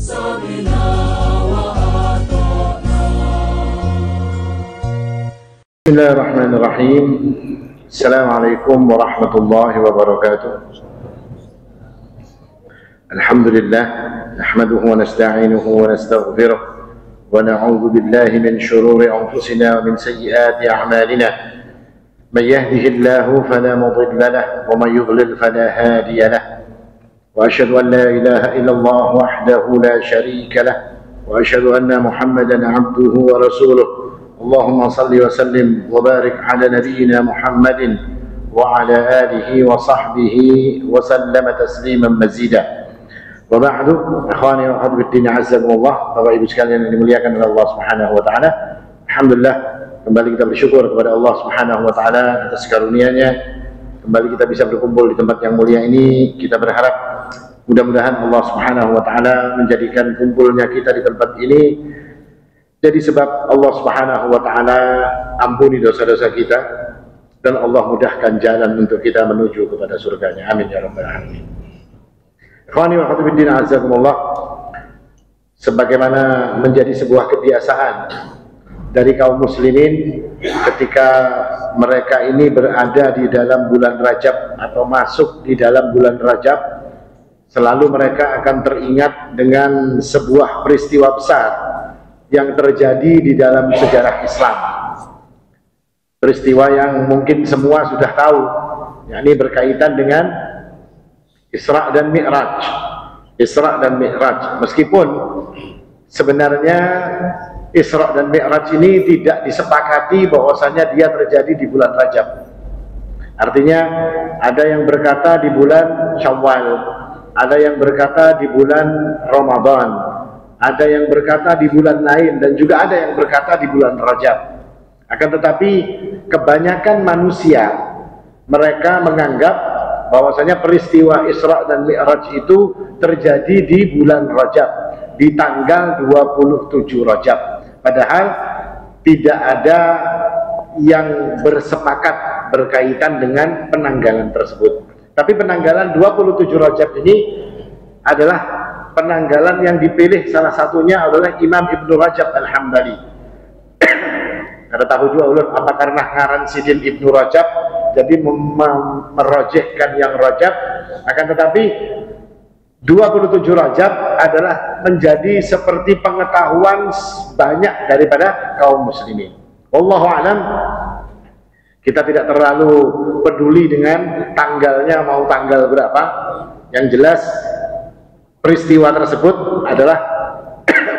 سمعنا وأطعنا. بسم الله الرحمن الرحيم. السلام عليكم ورحمة الله وبركاته. الحمد لله نحمده ونستعينه ونستغفره ونعوذ بالله من شرور أنفسنا ومن سيئات أعمالنا. من يهده الله فلا مضل له ومن يضلل فلا هادي له. وأشهد أن لا إله إلا الله وحده لا شريك له وأشهد أن محمدا عبده ورسوله. اللهم صل وسلم وبارك على نبينا محمد وعلى آله وصحبه وسلم تسليما مزيدا. وبعد إخواني وأخواتي بالدين عزكم الله. Bapak Ibu sekalian yang dimuliakan oleh Allah Subhanahu wa taala. Alhamdulillah kembali kita bersyukur kepada Allah Subhanahu wa taala atas karunia-Nya. Kembali kita bisa berkumpul di tempat yang mulia ini. Kita berharap mudah-mudahan Allah Subhanahu wa taala menjadikan kumpulnya kita di tempat ini jadi sebab Allah Subhanahu wa taala ampuni dosa-dosa kita dan Allah mudahkan jalan untuk kita menuju kepada surganya. Amin ya rabbal alamin. Ikhwani wa akhwati fiddin azakumullah, sebagaimana menjadi sebuah kebiasaan dari kaum muslimin ketika mereka ini berada di dalam bulan Rajab atau masuk di dalam bulan Rajab, selalu mereka akan teringat dengan sebuah peristiwa besar yang terjadi di dalam sejarah Islam. Peristiwa yang mungkin semua sudah tahu, yakni berkaitan dengan Isra dan Mi'raj. Isra dan Mi'raj. Meskipun sebenarnya Isra dan Mi'raj ini tidak disepakati bahwasanya dia terjadi di bulan Rajab. Artinya ada yang berkata di bulan Syawal, ada yang berkata di bulan Ramadan, ada yang berkata di bulan lain, dan juga ada yang berkata di bulan Rajab. Akan tetapi kebanyakan manusia mereka menganggap bahwasanya peristiwa Isra dan Mi'raj itu terjadi di bulan Rajab, di tanggal 27 Rajab. Padahal tidak ada yang bersepakat berkaitan dengan penanggalan tersebut. Tapi penanggalan 27 Rajab ini adalah penanggalan yang dipilih, salah satunya adalah Imam Ibnu Rajab Al-Hambali. Karena tahu juga ulun apa karena ngaran Sidin Ibnu Rajab jadi merojehkan yang Rajab. Akan tetapi 27 Rajab adalah menjadi seperti pengetahuan banyak daripada kaum muslimin. Wallahu a'lam, kita tidak terlalu peduli dengan tanggalnya mau tanggal berapa. Yang jelas peristiwa tersebut adalah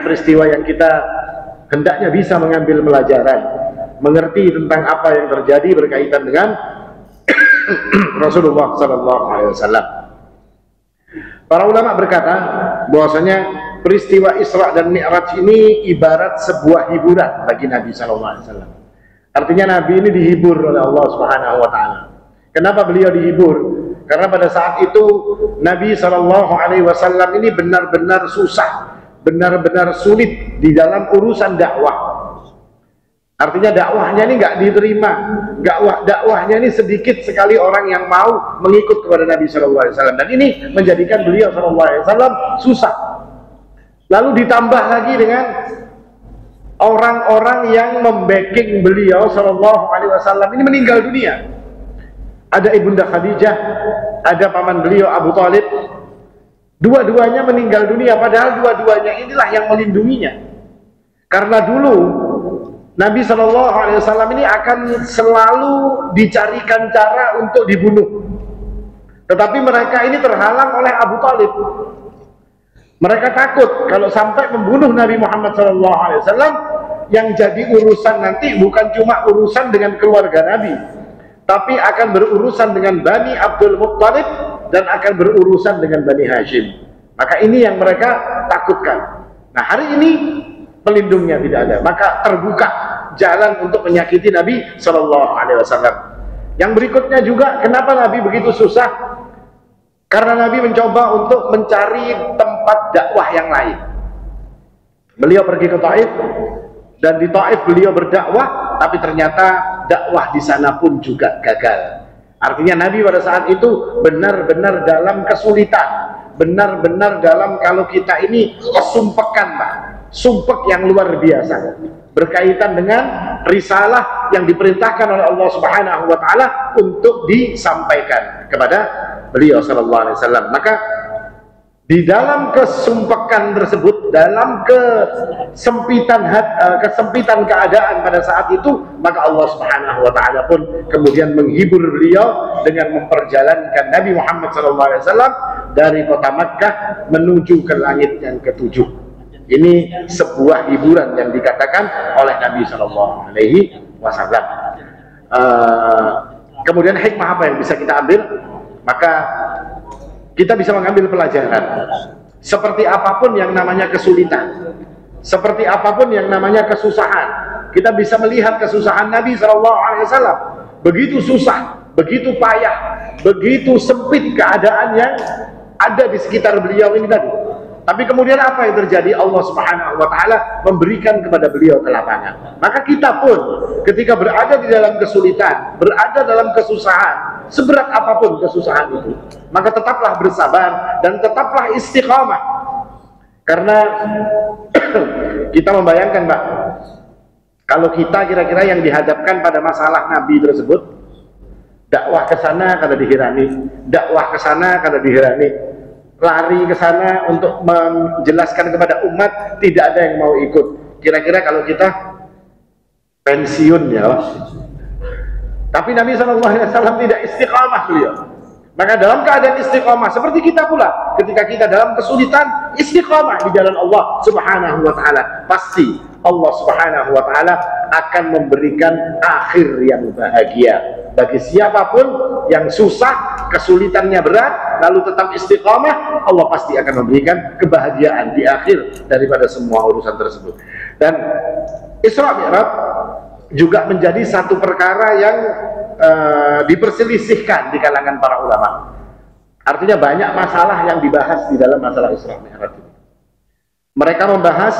peristiwa yang kita hendaknya bisa mengambil pelajaran, mengerti tentang apa yang terjadi berkaitan dengan Rasulullah SAW. Para ulama berkata bahwasanya peristiwa Isra dan Mi'raj ini ibarat sebuah hiburan bagi Nabi SAW. Artinya Nabi ini dihibur oleh Allah Subhanahu wa taala. Kenapa beliau dihibur? Karena pada saat itu Nabi SAW ini benar-benar susah, benar-benar sulit di dalam urusan dakwah. Artinya dakwahnya ini nggak diterima, dakwahnya ini sedikit sekali orang yang mau mengikut kepada Nabi SAW, dan ini menjadikan beliau SAW susah. Lalu ditambah lagi dengan orang-orang yang membacking beliau SAW ini meninggal dunia. Ada Ibunda Khadijah, ada paman beliau Abu Talib. Dua-duanya meninggal dunia, padahal dua-duanya inilah yang melindunginya. Karena dulu Nabi SAW ini akan selalu dicarikan cara untuk dibunuh. Tetapi mereka ini terhalang oleh Abu Talib. Mereka takut kalau sampai membunuh Nabi Muhammad SAW, yang jadi urusan nanti bukan cuma urusan dengan keluarga Nabi, tapi akan berurusan dengan Bani Abdul Muttalib dan akan berurusan dengan Bani Hashim. Maka ini yang mereka takutkan. Nah, hari ini pelindungnya tidak ada, maka terbuka jalan untuk menyakiti Nabi SAW. Yang berikutnya juga, kenapa Nabi begitu susah? Karena Nabi mencoba untuk mencari tempat dakwah yang lain. Beliau pergi ke Taif, dan di Taif beliau berdakwah, tapi ternyata dakwah di sana pun juga gagal. Artinya Nabi pada saat itu benar-benar dalam kesulitan, benar-benar dalam, kalau kita ini kesumpekan Pak, sumpek yang luar biasa berkaitan dengan risalah yang diperintahkan oleh Allah Subhanahu wa taala untuk disampaikan kepada beliau sallallahu alaihi wasallam. Maka di dalam kesumpekan tersebut, dalam kesempitan keadaan pada saat itu, maka Allah Subhanahu wa taala pun kemudian menghibur beliau dengan memperjalankan Nabi Muhammad SAW dari kota Makkah menuju ke langit yang ketujuh. Ini sebuah hiburan yang dikatakan oleh Nabi SAW. Kemudian hikmah apa yang bisa kita ambil? Maka kita bisa mengambil pelajaran. Seperti apapun yang namanya kesulitan, seperti apapun yang namanya kesusahan, kita bisa melihat kesusahan Nabi SAW. Begitu susah, begitu payah, begitu sempit keadaan yang ada di sekitar beliau ini tadi. Tapi kemudian apa yang terjadi? Allah Subhanahu wa taala memberikan kepada beliau kelapangan. Maka kita pun ketika berada di dalam kesulitan, berada dalam kesusahan, seberat apapun kesusahan itu, maka tetaplah bersabar dan tetaplah istiqamah. Karena kita membayangkan Pak, kalau kita kira-kira yang dihadapkan pada masalah Nabi tersebut, dakwah ke sana kada dihirani, dakwah ke sana kada dihirani, lari ke sana untuk menjelaskan kepada umat, tidak ada yang mau ikut. Kira-kira kalau kita pensiun ya Pak. Tapi Nabi SAW tidak istiqamah beliau. Maka dalam keadaan istiqamah seperti kita pula, ketika kita dalam kesulitan, istiqamah di jalan Allah Subhanahu wa taala, pasti Allah Subhanahu wa taala akan memberikan akhir yang bahagia bagi siapapun yang susah, kesulitannya berat, lalu tetap istiqamah. Allah pasti akan memberikan kebahagiaan di akhir daripada semua urusan tersebut. Dan Isra Mi'raj juga menjadi satu perkara yang diperselisihkan di kalangan para ulama. Artinya banyak masalah yang dibahas di dalam masalah Isra Mi'raj itu. Mereka membahas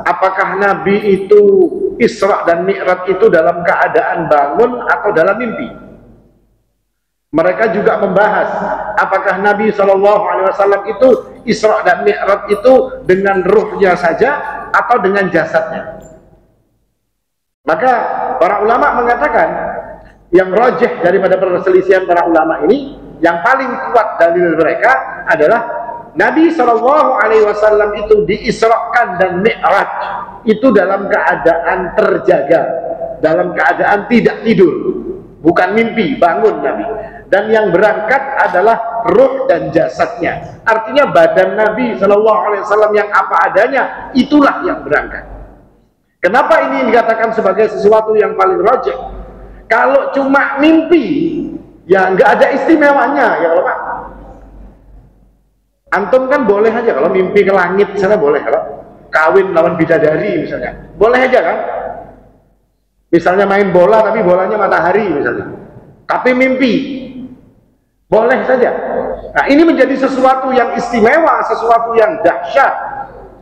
apakah Nabi itu Isra dan Mi'raj itu dalam keadaan bangun atau dalam mimpi. Mereka juga membahas apakah Nabi SAW itu Isra dan Mi'raj itu dengan ruhnya saja atau dengan jasadnya. Maka para ulama mengatakan yang rajih daripada perselisihan para ulama ini, yang paling kuat dalil mereka adalah Nabi SAW itu diisrakan dan mi'raj itu dalam keadaan terjaga, dalam keadaan tidak tidur, bukan mimpi, bangun Nabi. Dan yang berangkat adalah ruh dan jasadnya. Artinya badan Nabi SAW yang apa adanya, itulah yang berangkat. Kenapa ini dikatakan sebagai sesuatu yang paling rajih? Kalau cuma mimpi, ya nggak ada istimewanya ya kalau Pak. Antum kan boleh aja kalau mimpi ke langit sana, boleh. Kalau kawin lawan bidadari misalnya, boleh aja kan. Misalnya main bola tapi bolanya matahari misalnya, tapi mimpi, boleh saja. Nah ini menjadi sesuatu yang istimewa, sesuatu yang dahsyat,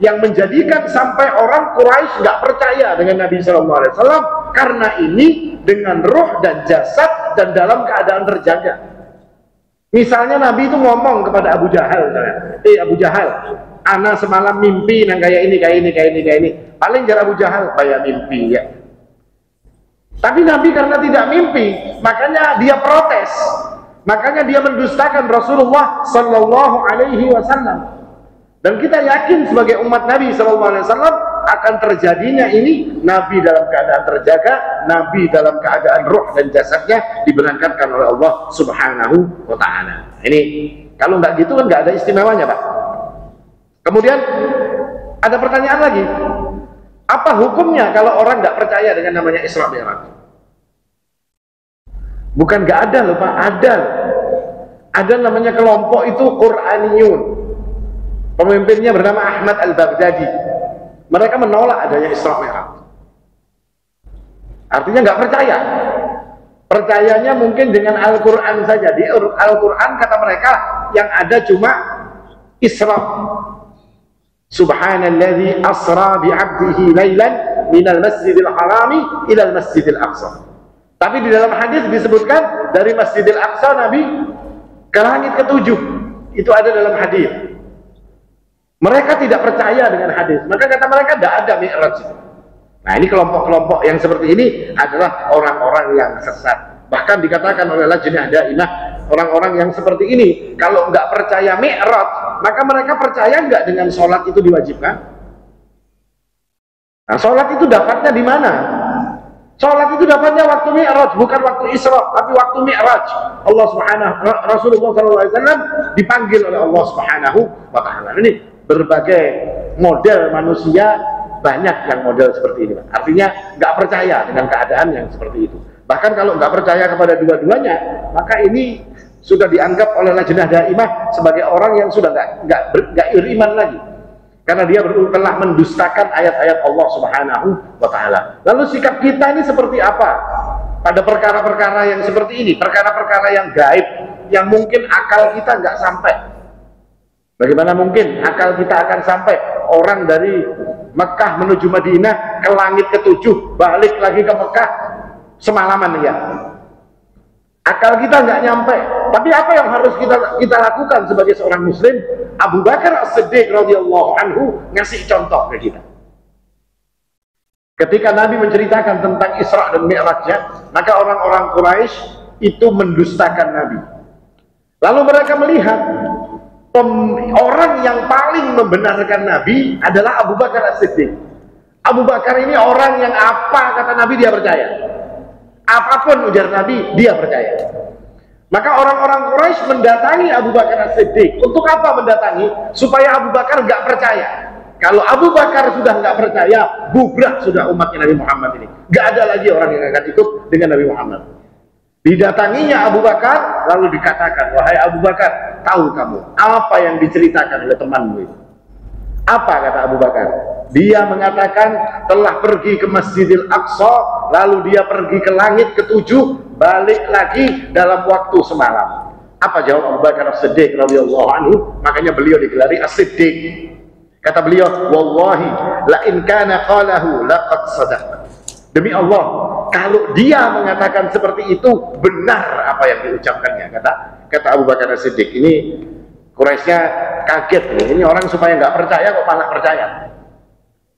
yang menjadikan sampai orang Quraisy nggak percaya dengan Nabi SAW karena ini dengan ruh dan jasad dan dalam keadaan terjaga. Misalnya Nabi itu ngomong kepada Abu Jahal, Abu Jahal, ana semalam mimpi nang kayak ini. Paling jar Abu Jahal, kayak mimpi ya. Tapi Nabi karena tidak mimpi, makanya dia protes, makanya dia mendustakan Rasulullah Sallallahu Alaihi Wasallam. Dan kita yakin sebagai umat Nabi Sallallahu Alaihi Wasallam akan terjadinya ini, Nabi dalam keadaan terjaga, Nabi dalam keadaan ruh dan jasadnya diberangkatkan oleh Allah Subhanahu wa Ta'ala. Ini kalau nggak gitu kan nggak ada istimewanya Pak. Kemudian ada pertanyaan lagi, apa hukumnya kalau orang nggak percaya dengan namanya Isra Mi'raj? Bukan nggak ada loh Pak, ada namanya kelompok itu Quraniyun, pemimpinnya bernama Ahmad Al-Baghdadi. Mereka menolak adanya Isra Mi'raj. Artinya nggak percaya. Percayanya mungkin dengan Al-Quran saja. Di Al-Quran kata mereka yang ada cuma Isra. Subhanalladzi asra bi'abdihi laylan minal masjidil harami ilal masjidil aqsa. Tapi di dalam hadis disebutkan dari Masjidil Aqsa Nabi ke langit ketujuh. Itu ada dalam hadis. Mereka tidak percaya dengan hadis, maka kata mereka tidak ada Mi'raj. Nah, ini kelompok-kelompok yang seperti ini adalah orang-orang yang sesat. Bahkan dikatakan oleh Lajnah Daimah, orang-orang yang seperti ini kalau nggak percaya Mi'raj, maka mereka percaya nggak dengan sholat itu diwajibkan? Nah, sholat itu dapatnya di mana? Sholat itu dapatnya waktu Mi'raj, bukan waktu Isra, tapi waktu Mi'raj. Rasulullah SAW dipanggil oleh Allah Subhanahu wa Ta'ala. Ini berbagai model manusia, banyak yang model seperti ini. Artinya nggak percaya dengan keadaan yang seperti itu. Bahkan kalau nggak percaya kepada dua-duanya, maka ini sudah dianggap oleh Lajnah Daimah sebagai orang yang sudah nggak beriman lagi, karena dia telah mendustakan ayat-ayat Allah Subhanahu wa Ta'ala. Lalu sikap kita ini seperti apa pada perkara-perkara yang seperti ini, perkara-perkara yang gaib, yang mungkin akal kita nggak sampai? Bagaimana mungkin akal kita akan sampai orang dari Mekah menuju Madinah ke langit ketujuh, balik lagi ke Mekah semalaman ya? Akal kita nggak nyampe. Tapi apa yang harus kita lakukan sebagai seorang muslim? Abu Bakar As-Siddiq radhiyallahu anhu ngasih contoh ke kita. Ketika Nabi menceritakan tentang Isra dan Mi'rajnya, maka orang-orang Quraisy itu mendustakan Nabi. Lalu mereka melihat orang yang paling membenarkan Nabi adalah Abu Bakar As-Siddiq. Abu Bakar ini orang yang apa kata Nabi dia percaya. Apapun ujar Nabi, dia percaya. Maka orang-orang Quraisy mendatangi Abu Bakar As-Siddiq. Untuk apa mendatangi? Supaya Abu Bakar nggak percaya. Kalau Abu Bakar sudah nggak percaya, bubrah sudah umatnya Nabi Muhammad ini. Nggak ada lagi orang yang akan ikut dengan Nabi Muhammad. Didatanginya Abu Bakar, lalu dikatakan, wahai Abu Bakar, tahu kamu apa yang diceritakan oleh temanmu itu? Apa kata Abu Bakar? Dia mengatakan telah pergi ke Masjidil Aqsa, lalu dia pergi ke langit ketujuh, balik lagi dalam waktu semalam. Apa jawab Abu Bakar As-Siddiq radhiyallahu anhu? Makanya beliau digelari As-Siddiq. Kata beliau, wallahi la in kana qalahu laqad sadaqa. Demi Allah, kalau dia mengatakan seperti itu, benar apa yang diucapkannya. Kata Abu Bakar As-Siddiq. Ini Quraisynya kaget. Ini orang supaya nggak percaya kok malah percaya.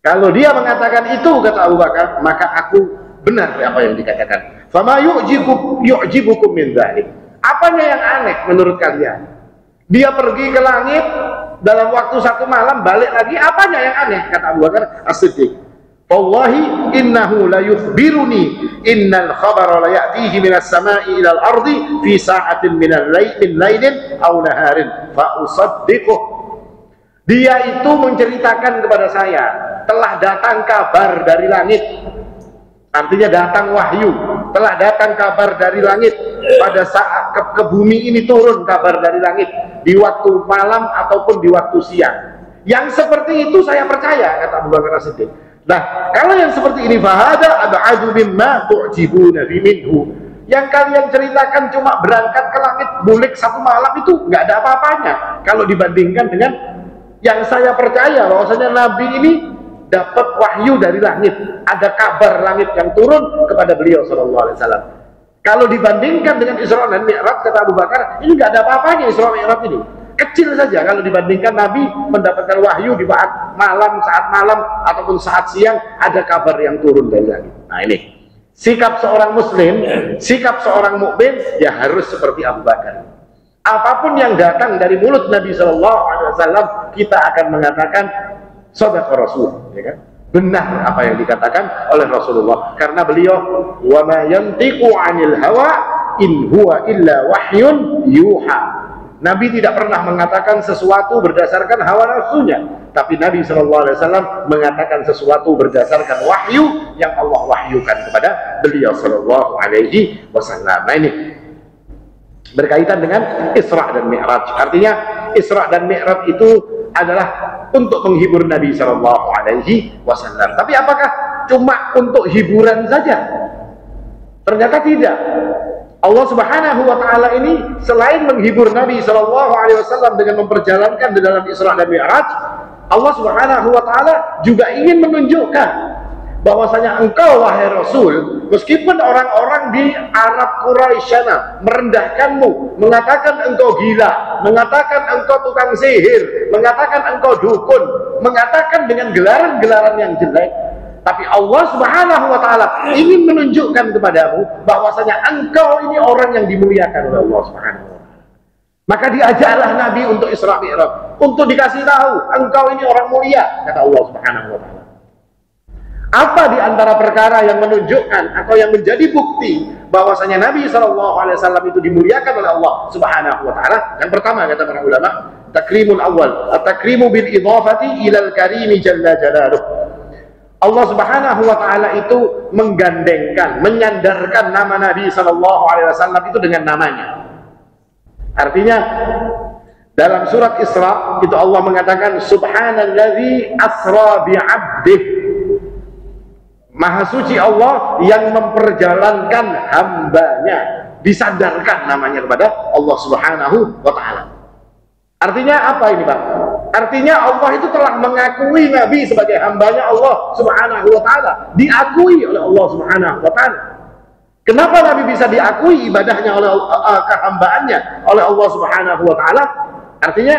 Kalau dia mengatakan itu, kata Abu Bakar, maka aku benar apa yang dikatakan. Fama yu'jibukum min dzalik. Apanya yang aneh menurut kalian? Dia pergi ke langit dalam waktu satu malam, balik lagi. Apanya yang aneh? Kata Abu Bakar As-Siddiq. Wallahi innahu la yukhbiruni innal khabara la ya'tihi minas sama'i ilal ardi fi sa'atin min laylin aw naharin fa usaddiquh. Dia itu menceritakan kepada saya, telah datang kabar dari langit. Artinya datang wahyu, telah datang kabar dari langit pada saat ke bumi ini turun kabar dari langit di waktu malam ataupun di waktu siang. Yang seperti itu saya percaya, kata Abu Bakar As-Siddiq. Nah, kalau yang seperti ini fahada ab'adu mimma tu'jibuna minhu. Yang kalian ceritakan cuma berangkat ke langit bulik satu malam itu nggak ada apa-apanya kalau dibandingkan dengan yang saya percaya bahwasanya Nabi ini dapat wahyu dari langit, ada kabar langit yang turun kepada beliau sallallahu alaihi wasallam. Kalau dibandingkan dengan Isra dan Mi'raj, kata Abu Bakar, ini nggak ada apa-apanya Isra Mi'raj ini. Kecil saja kalau dibandingkan Nabi mendapatkan wahyu di saat malam ataupun saat siang ada kabar yang turun dari langit. Nah, ini sikap seorang muslim, sikap seorang mukmin ya harus seperti Abu Bakar. Apapun yang datang dari mulut Nabi SAW, kita akan mengatakan shadaqa Rasul, ya kan? Benar apa yang dikatakan oleh Rasulullah, karena beliau wa ma yantiqu 'anil hawa in huwa illa wahyun yuha. Nabi tidak pernah mengatakan sesuatu berdasarkan hawa nafsunya, tapi Nabi SAW mengatakan sesuatu berdasarkan wahyu yang Allah wahyukan kepada beliau Sallallahu Alaihi Wasallam. Nah, ini berkaitan dengan Isra dan Mi'raj. Artinya Isra dan Mi'raj itu adalah untuk menghibur Nabi Sallallahu Alaihi Wasallam. Tapi apakah cuma untuk hiburan saja? Ternyata tidak. Allah Subhanahu wa Ta'ala ini selain menghibur Nabi Sallallahu Alaihi Wasallam dengan memperjalankan di dalam Isra dan Mi'raj, Allah Subhanahu wa Ta'ala juga ingin menunjukkan bahwasanya engkau wahai Rasul, meskipun orang-orang di Arab Quraisyana merendahkanmu, mengatakan engkau gila, mengatakan engkau tukang sihir, mengatakan engkau dukun, mengatakan dengan gelaran-gelaran yang jelek, tapi Allah Subhanahu wa taala ingin menunjukkan kepadamu bahwasanya engkau ini orang yang dimuliakan oleh Allah Subhanahu wa taala. Maka diajaklah Nabi untuk Isra Mi'raj, untuk dikasih tahu engkau ini orang mulia, kata Allah Subhanahu wa taala. Apa di antara perkara yang menunjukkan atau yang menjadi bukti bahwasanya Nabi SAW itu dimuliakan oleh Allah Subhanahu wa taala? Yang pertama kata para ulama, takrimul awal, at-takrimu bil idhafati ilal karimi jalla jalaluh. Allah Subhanahu wa taala itu menggandengkan, menyandarkan nama Nabi SAW itu dengan namanya. Artinya dalam surat Isra itu Allah mengatakan subhanalladzi asra bi'abdihi. Maha suci Allah yang memperjalankan hambanya, disandarkan namanya kepada Allah Subhanahu wa taala. Artinya apa ini, Pak? Artinya Allah itu telah mengakui Nabi sebagai hambanya Allah Subhanahu wa taala, diakui oleh Allah Subhanahu wa taala. Kenapa Nabi bisa diakui ibadahnya oleh kehambaannya oleh Allah Subhanahu wa taala? Artinya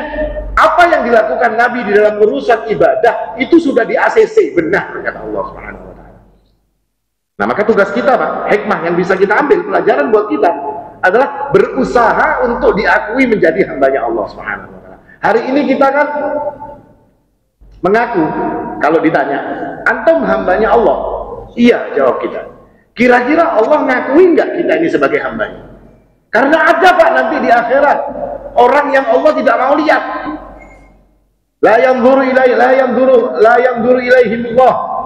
apa yang dilakukan Nabi di dalam urusan ibadah itu sudah di ACC, benar kata Allah Subhanahu wa taala. Nah, maka tugas kita, Pak, hikmah yang bisa kita ambil, pelajaran buat kita adalah berusaha untuk diakui menjadi hambanya Allah Subhanahu wa taala. Hari ini kita kan mengaku, kalau ditanya, antum hambanya Allah? Iya, jawab kita. Kira-kira Allah ngakui nggak kita ini sebagai hambanya? Karena ada, Pak, nanti di akhirat orang yang Allah tidak mau lihat. La yanzuru ilaihimullah.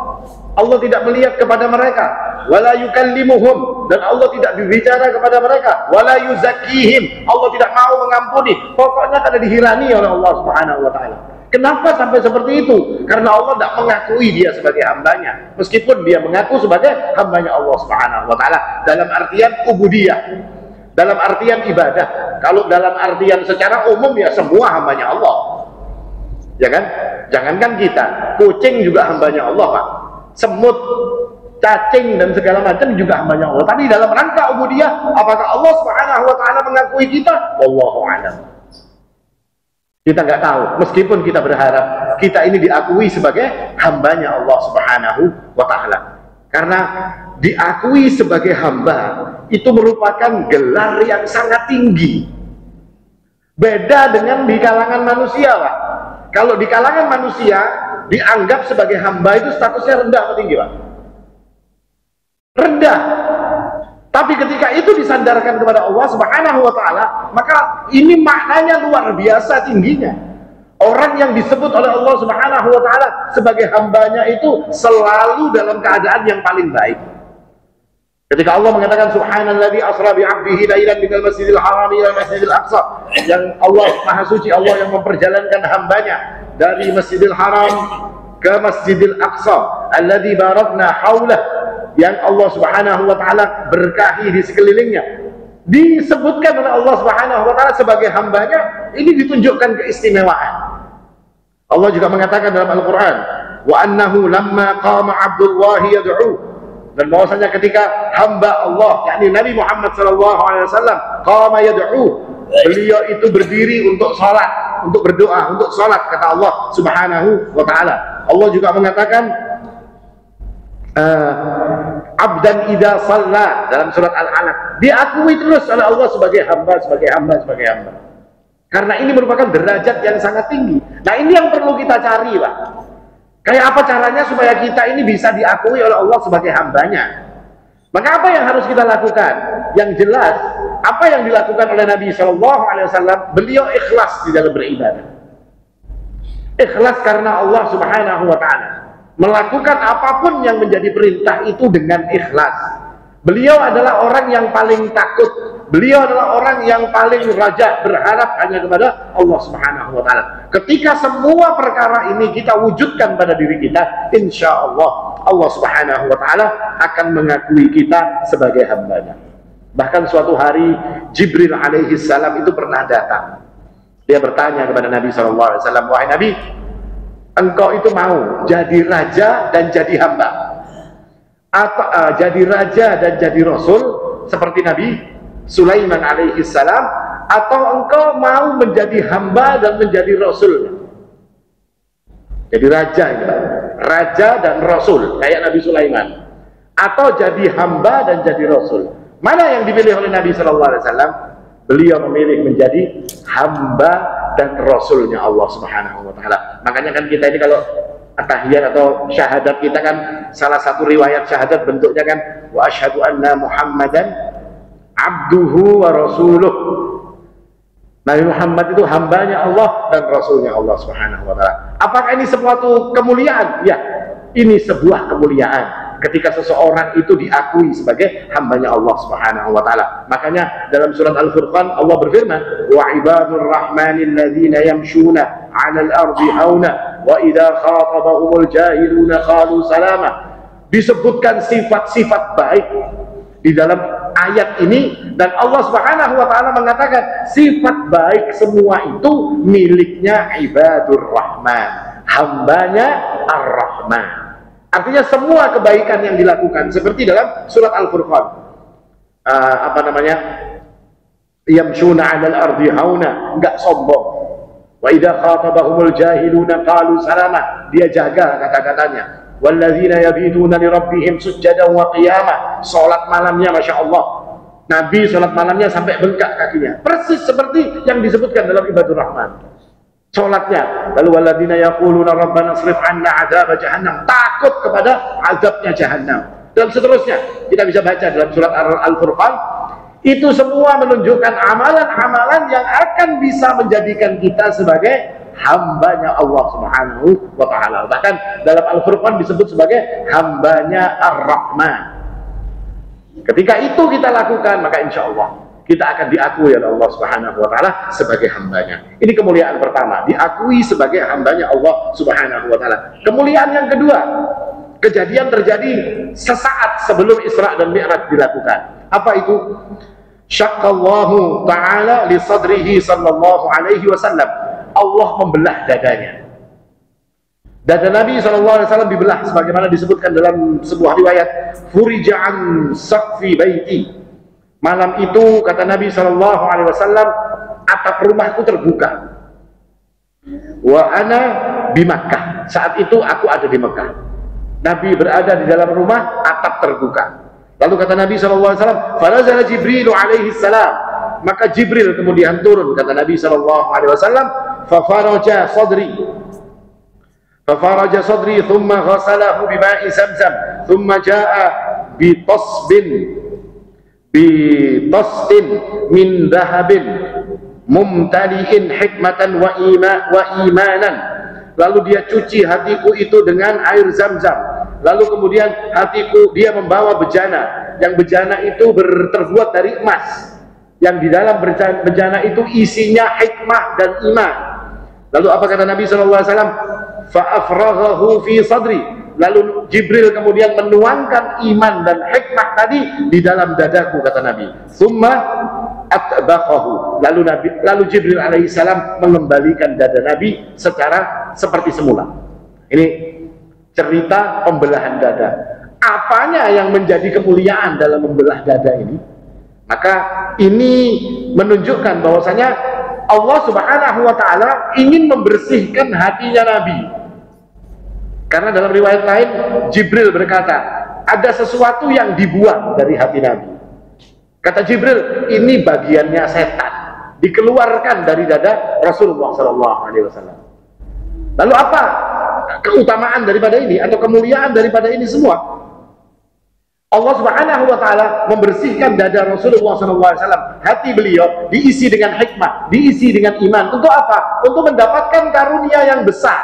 Allah tidak melihat kepada mereka, wala yukallimuhum, dan Allah tidak berbicara kepada mereka, wala yuzakkihim, Allah tidak mau mengampuni. Pokoknya kada dihirani oleh Allah Subhanahu wa taala. Kenapa sampai seperti itu? Karena Allah tidak mengakui dia sebagai hambanya, meskipun dia mengaku sebagai hambanya Allah Subhanahu wa taala dalam artian ubudiyah, dalam artian ibadah. Kalau dalam artian secara umum ya semua hambanya Allah, ya kan? Jangankan kita, kucing juga hambanya Allah, Pak. Semut, cacing dan segala macam juga hambanya Allah. Tadi dalam rangka ubudiyah, apakah Allah Subhanahu wa taala mengakui kita? Wallahu a'lam. Kita nggak tahu, meskipun kita berharap kita ini diakui sebagai hambanya Allah Subhanahu wa taala. Karena diakui sebagai hamba itu merupakan gelar yang sangat tinggi. Beda dengan di kalangan manusia, Pak. Kalau di kalangan manusia dianggap sebagai hamba itu statusnya rendah atau tinggi, Pak? Rendah. Tapi ketika itu disandarkan kepada Allah Subhanahu wa taala, maka ini maknanya luar biasa tingginya. Orang yang disebut oleh Allah Subhanahu wa taala sebagai hambanya itu selalu dalam keadaan yang paling baik. Ketika Allah mengatakan subhanalladzi asra bi 'abdihi lailan minal masjidil haram ila masjidil aqsa, yang Allah Maha suci, Allah yang memperjalankan hambanya dari Masjidil Haram ke Masjidil Aqsa alladzi barakna haulah, yang Allah Subhanahu wa taala berkahi di sekelilingnya, disebutkan oleh Allah Subhanahu wa taala sebagai hambanya. Ini ditunjukkan keistimewaan. Allah juga mengatakan dalam Al-Qur'an, wa annahu lamma qama 'abdullahi yad'u, dan bahwasanya ketika hamba Allah yakni Nabi Muhammad SAW qama yad'u, beliau itu berdiri untuk salat, untuk berdoa, untuk salat, kata Allah Subhanahu wa taala. Allah juga mengatakan abdan idza shalla dalam surat Al-Alaq, diakui terus oleh Allah sebagai hamba, sebagai hamba, sebagai hamba. Karena ini merupakan derajat yang sangat tinggi. Nah, ini yang perlu kita cari, Pak. Kayak apa caranya supaya kita ini bisa diakui oleh Allah sebagai hambanya? Maka apa yang harus kita lakukan? Yang jelas, apa yang dilakukan oleh Nabi SAW, beliau ikhlas di dalam beribadah. Ikhlas karena Allah Subhanahu wa taala. Melakukan apapun yang menjadi perintah itu dengan ikhlas. Beliau adalah orang yang paling takut. Beliau adalah orang yang paling raja, berharap hanya kepada Allah Subhanahu wa taala. Ketika semua perkara ini kita wujudkan pada diri kita, insya Allah Allah Subhanahu wa taala akan mengakui kita sebagai hambanya. Bahkan suatu hari Jibril alaihi salam itu pernah datang. Dia bertanya kepada Nabi SAW, wahai Nabi, engkau itu mau jadi raja dan jadi hamba? atau jadi raja dan jadi rasul seperti Nabi Sulaiman alaihi salam, atau engkau mau menjadi hamba dan menjadi rasul? Jadi raja ini, raja dan rasul kayak Nabi Sulaiman, atau jadi hamba dan jadi rasul. Mana yang dipilih oleh Nabi sallallahu alaihi wasallam? Beliau memilih menjadi hamba dan rasulnya Allah Subhanahu wa taala. Makanya kan kita ini kalau tahiyat atau syahadat kita kan, salah satu riwayat syahadat bentuknya kan wa asyhadu anna Muhammadan abduhu wa rasuluh. Nabi Muhammad itu hambanya Allah dan rasulnya Allah Subhanahu wa taala. Apakah ini suatu kemuliaan? Ya, ini sebuah kemuliaan ketika seseorang itu diakui sebagai hambanya Allah Subhanahu wa taala. Makanya dalam surat Al-Furqan Allah berfirman, wa ibadur rahmanil ladzina yamshuna 'alal ardi hauna wa idza khatabahumul jahiluna qalu salama. Disebutkan sifat-sifat baik di dalam ayat ini, dan Allah Subhanahu wa taala mengatakan sifat baik semua itu miliknya ibadur rahman, hambanya ar-rahman. Artinya semua kebaikan yang dilakukan seperti dalam surat Al-Furqan, yamshuna 'alal ardi hauna, enggak sombong. Wa idza khatabahumul jahiluna qalu salama, dia jaga kata-katanya. Walladzina yabituna li rabbihim sujjadan wa qiyama, salat malamnya Masya Allah, Nabi salat malamnya sampai bengkak kakinya, persis seperti yang disebutkan dalam ibadur rahman salatnya. Lalu walladzina yaquluna rabbana srif 'anna 'adzab jahannam, takut kepada azabnya jahannam, dan seterusnya. Kita bisa baca dalam surat Al-Furqan. Itu semua menunjukkan amalan-amalan yang akan bisa menjadikan kita sebagai hambanya Allah Subhanahu wa ta'ala. Bahkan dalam Al-Furqan disebut sebagai hambanya Ar-Rahman. Ketika itu kita lakukan, maka insya Allah kita akan diakui oleh Allah Subhanahu wa ta'ala sebagai hambanya. Ini kemuliaan pertama, diakui sebagai hambanya Allah Subhanahu wa ta'ala. Kemuliaan yang kedua, kejadian terjadi sesaat sebelum Isra dan Mi'raj dilakukan. Apa itu? Syaqqallahu ta'ala li sadrihi sallallahu alaihi wasallam. Allah membelah dadanya. Dada Nabi SAW dibelah sebagaimana disebutkan dalam sebuah riwayat, furija'an saqfi baiti. Malam itu kata Nabi SAW, atap rumahku terbuka. Wa ana di Makkah. Saat itu aku ada di Mekah. Nabi berada di dalam rumah, atap terbuka. Lalu kata Nabi SAW, fanazala Jibril alaihi salam, maka Jibril kemudian turun, kata Nabi SAW, fafaraja sadri thumma ghasalahu bima'i zamzam thumma jaa bitastin min dhahabin mumtali'in hikmatan wa imanan. Lalu dia cuci hatiku itu dengan air Zamzam. Lalu kemudian hatiku, dia membawa bejana, yang bejana itu terbuat dari emas, yang di dalam bejana itu isinya hikmah dan iman. Lalu apa kata Nabi SAW? Fa'afraghahu fi sadri. Lalu Jibril kemudian menuangkan iman dan hikmah tadi di dalam dadaku, kata Nabi. Summa atbaqahu. Lalu Jibril alaihissalam mengembalikan dada Nabi seperti semula. Ini cerita pembelahan dada. Apanya yang menjadi kemuliaan dalam membelah dada ini? Maka ini menunjukkan bahwasanya Allah Subhanahu wa ta'ala ingin membersihkan hatinya Nabi. Karena dalam riwayat lain Jibril berkata, ada sesuatu yang dibuang dari hati Nabi. Kata Jibril, ini bagiannya setan, dikeluarkan dari dada Rasulullah SAW. Lalu apa keutamaan daripada ini atau kemuliaan daripada ini semua? Allah Subhanahu wa ta'ala membersihkan dada Rasulullah SAW, hati beliau diisi dengan hikmah, diisi dengan iman. Untuk apa? Untuk mendapatkan karunia yang besar,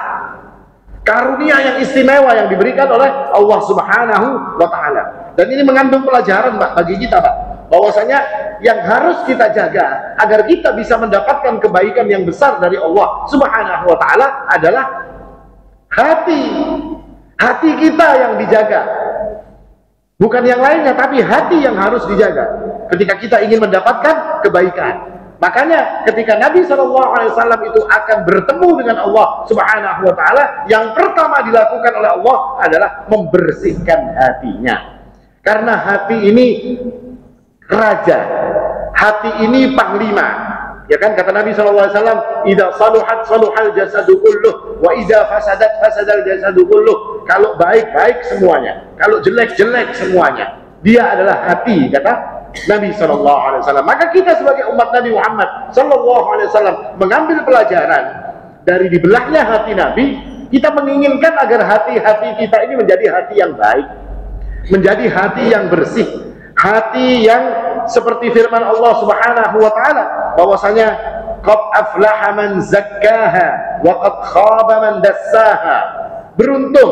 karunia yang istimewa yang diberikan oleh Allah Subhanahu wa ta'ala. Dan ini mengandung pelajaran, Pak, bagi kita, Pak, bahwasanya yang harus kita jaga agar kita bisa mendapatkan kebaikan yang besar dari Allah Subhanahu wa ta'ala adalah hati kita yang dijaga. Bukan yang lainnya, tapi hati yang harus dijaga ketika kita ingin mendapatkan kebaikan. Makanya ketika Nabi SAW itu akan bertemu dengan Allah Subhanahu wa ta'ala, yang pertama dilakukan oleh Allah adalah membersihkan hatinya. Karena hati ini raja, hati ini panglima. Ya kan, kata Nabi SAW, idza saluhat saluhal jasadu kulluh wa idza fasadat fasadal jasadu kulluh. Kalau baik baik semuanya, kalau jelek jelek semuanya. Dia adalah hati, kata Nabi SAW. Maka kita sebagai umat Nabi Muhammad SAW mengambil pelajaran dari dibelahnya hati Nabi. Kita menginginkan agar hati-hati kita ini menjadi hati yang baik, menjadi hati yang bersih, hati yang seperti firman Allah Subhanahu wa taala bahwasanya qad aflaha man zakkaha wa qad khaba man dassaha. Beruntung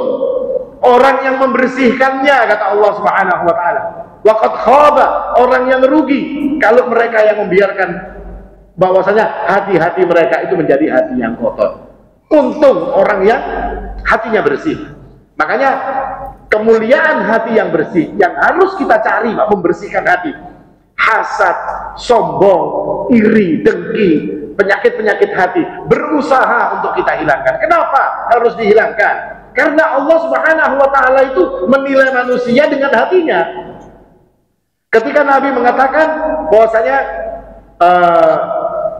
orang yang membersihkannya, kata Allah Subhanahu wa taala. Wa qad khaba, orang yang rugi kalau mereka yang membiarkan bahwasanya hati-hati mereka itu menjadi hati yang kotor. Untung orang yang hatinya bersih. Makanya kemuliaan hati yang bersih yang harus kita cari, Pak, membersihkan hati. Hasad, sombong, iri, dengki, penyakit-penyakit hati berusaha untuk kita hilangkan. Kenapa harus dihilangkan? Karena Allah Subhanahu wa taala itu menilai manusia dengan hatinya. Ketika Nabi mengatakan bahwasanya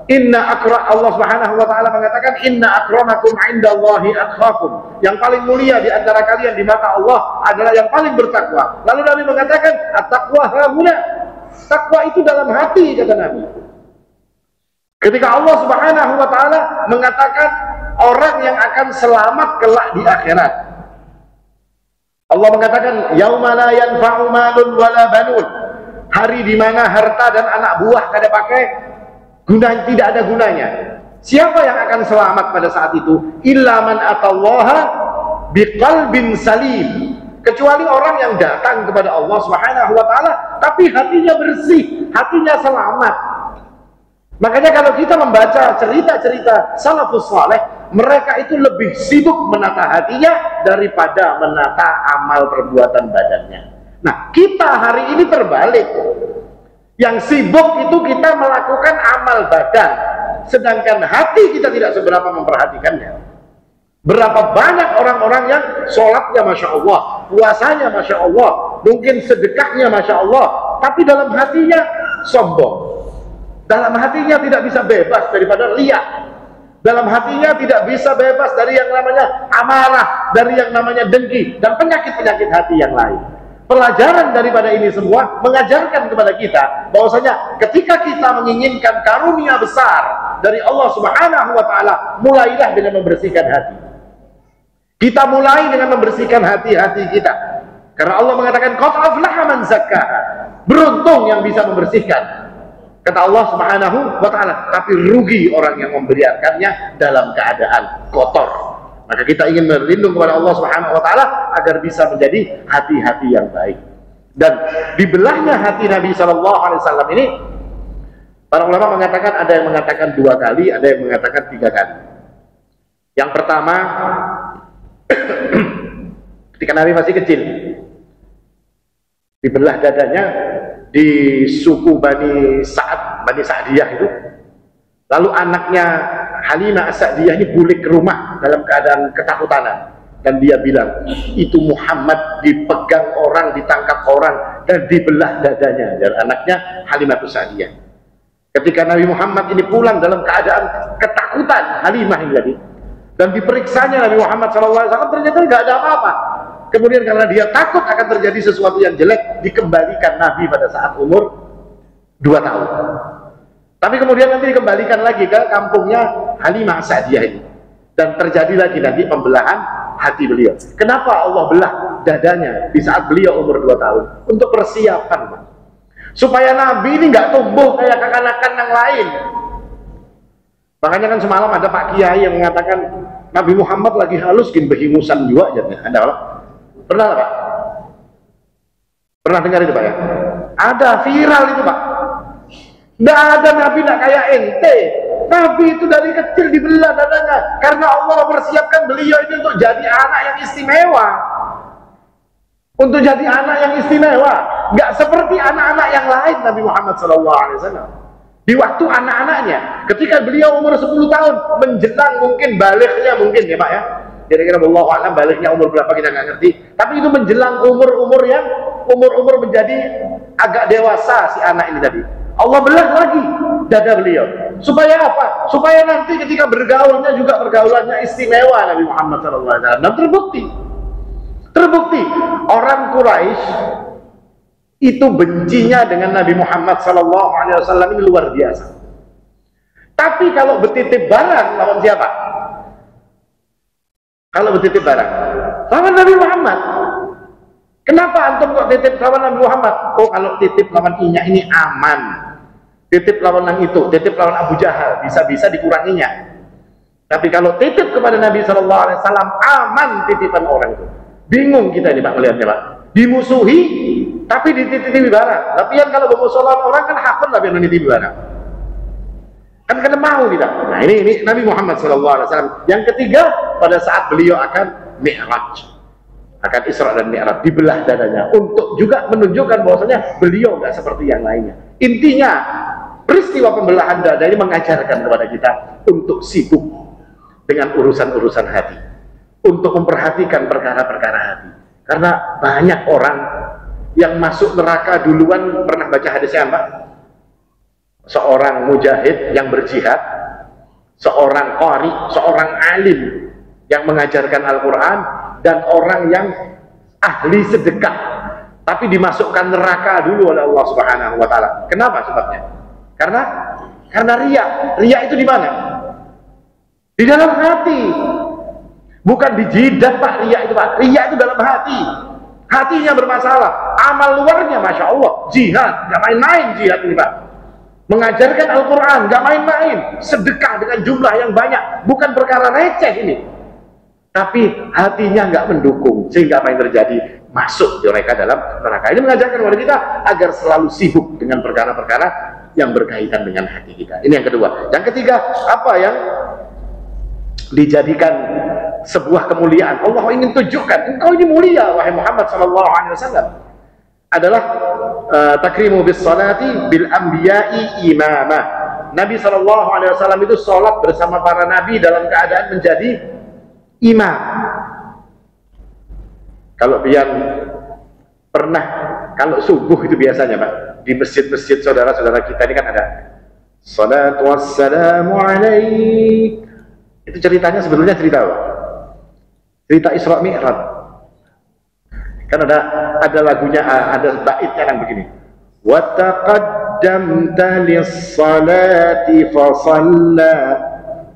Allah Subhanahu wa taala mengatakan inna akramakum indallahi atqakum. Yang paling mulia di antara kalian di mata Allah adalah yang paling bertakwa. Lalu Nabi mengatakan at-taqwa hahuna. Takwa itu dalam hati, kata Nabi. Ketika Allah Subhanahu wa taala mengatakan orang yang akan selamat kelak di akhirat. Allah mengatakan yauma la yanfa'u malun wala banun. Hari di mana harta dan anak buah kada pakai guna, tidak ada gunanya. Siapa yang akan selamat pada saat itu? Illa man atallaha biqalbin salim. Kecuali orang yang datang kepada Allah Subhanahu wa taala tapi hatinya bersih, hatinya selamat. Makanya kalau kita membaca cerita-cerita salafus saleh, mereka itu lebih sibuk menata hatinya daripada menata amal perbuatan badannya. Nah, kita hari ini terbalik. Yang sibuk itu kita melakukan amal badan, sedangkan hati kita tidak seberapa memperhatikannya. Berapa banyak orang-orang yang sholatnya Masya Allah, puasanya Masya Allah, mungkin sedekahnya Masya Allah, tapi dalam hatinya sombong. Dalam hatinya tidak bisa bebas daripada riya. Dalam hatinya tidak bisa bebas dari yang namanya amarah, dari yang namanya dengki, dan penyakit-penyakit hati yang lain. Pelajaran daripada ini semua mengajarkan kepada kita bahwasanya ketika kita menginginkan karunia besar dari Allah Subhanahu wa taala, mulailah dengan membersihkan hati. Kita mulai dengan membersihkan hati-hati kita. Karena Allah mengatakan qad aflaha man zakkaha. Beruntung yang bisa membersihkan, kata Allah Subhanahu wa taala, tapi rugi orang yang membiarkannya dalam keadaan kotor. Maka kita ingin berlindung kepada Allah Subhanahu wa taala agar bisa menjadi hati-hati yang baik. Dan dibelahnya hati Nabi sallallahu alaihi wasallam ini, para ulama mengatakan ada yang mengatakan 2 kali, ada yang mengatakan 3 kali. Yang pertama, ketika Nabi masih kecil, dibelah dadanya di suku Bani Sa'diyah itu. Lalu anaknya Halimah As-Sa'diyah ini balik ke rumah dalam keadaan ketakutan, dan dia bilang itu Muhammad dipegang orang, ditangkap orang, dan dibelah dadanya. Dan anaknya Halimah As-Sa'diyah. Ketika Nabi Muhammad ini pulang dalam keadaan ketakutan, Halimah ini tadi, dan diperiksanya Nabi Muhammad SAW, ternyata nggak ada apa-apa. Kemudian karena dia takut akan terjadi sesuatu yang jelek, dikembalikan Nabi pada saat umur 2 tahun. Tapi kemudian nanti dikembalikan lagi ke kampungnya Halimah As-Sa'diyah ini, dan terjadi lagi nanti pembelahan hati beliau. Kenapa Allah belah dadanya di saat beliau umur 2 tahun? Untuk persiapan, Pak, supaya Nabi ini nggak tumbuh kayak kekanakan yang lain. Makanya kan semalam ada Pak Kiai yang mengatakan Nabi Muhammad lagi halus gin behingusan juga aja. Ada apa? Pernah Pak? Pernah dengar itu Pak ya? Ada viral itu Pak. Nggak ada Nabi nggak kayak ente. Nabi itu dari kecil dibelah dadanya karena Allah mempersiapkan beliau ini untuk jadi anak yang istimewa. Untuk jadi anak yang istimewa, nggak seperti anak-anak yang lain Nabi Muhammad SAW. Di waktu anak-anaknya, ketika beliau umur 10 tahun, menjelang mungkin balighnya mungkin ya Pak ya. Kira-kira wallahu a'lam balighnya umur berapa kita nggak ngerti. Tapi itu menjelang umur-umur yang umur-umur menjadi agak dewasa si anak ini tadi, Allah belah lagi dada beliau. Supaya apa? Supaya nanti ketika bergaulnya juga pergaulannya istimewa Nabi Muhammad SAW. Dan terbukti orang Quraisy itu bencinya dengan Nabi Muhammad SAW ini luar biasa. Tapi kalau bertitip barang lawan siapa? Kalau bertitip barang lawan Nabi Muhammad. Kenapa antum kok titip lawan Nabi Muhammad? Oh, kalau titip lawan Inya ini aman. Titip lawan yang itu, titip lawan Abu Jahal, bisa-bisa dikuranginya. Tapi kalau titip kepada Nabi SAW, aman titipan orang itu. Bingung kita ini Pak melihatnya Pak. Dimusuhi, tapi dititipi barang. Tapi yang kalau bermusuh lawan orang kan hakun lah yang menitipi barang. Kan karena mau kita. Nah ini Nabi Muhammad SAW. Yang ketiga, pada saat beliau akan Mi'raj, akan Isra dan Mi'raj, dibelah dadanya untuk juga menunjukkan bahwasanya beliau nggak seperti yang lainnya. Intinya peristiwa pembelahan dada ini mengajarkan kepada kita untuk sibuk dengan urusan-urusan hati, untuk memperhatikan perkara-perkara hati. Karena banyak orang yang masuk neraka duluan. Pernah baca hadisnya Pak? Seorang mujahid yang berjihad, seorang qari, seorang alim yang mengajarkan Al-Quran, dan orang yang ahli sedekah, tapi dimasukkan neraka dulu oleh Allah Subhanahu wa Ta'ala. Kenapa sebabnya? Karena riya itu di mana? Di dalam hati, bukan di jidat Pak. Riya itu dalam hati. Hatinya bermasalah. Amal luarnya Masya Allah, jihad, gak main-main jihad ini Pak. Mengajarkan Al-Quran gak main-main, sedekah dengan jumlah yang banyak, bukan perkara receh ini. Tapi hatinya nggak mendukung, sehingga apa yang terjadi? Masuk mereka dalam neraka. Ini mengajarkan kepada kita agar selalu sibuk dengan perkara-perkara yang berkaitan dengan hati kita. Ini yang kedua. Yang ketiga, apa yang dijadikan sebuah kemuliaan? Allah ingin tunjukkan, engkau ini mulia wahai Muhammad SAW. Adalah takrimu bis salati bil anbiya'i imamah. Nabi SAW itu sholat bersama para nabi dalam keadaan menjadi imam. Kalau pian pernah, kalau subuh itu biasanya Pak, di masjid-masjid saudara-saudara kita ini kan ada salatu wassalamu alaik. Itu ceritanya sebetulnya cerita apa? Cerita Isra Mi'raj. Kan ada lagunya, ada baitnya kan begini. Wa taqaddamta lis-salati fa shalla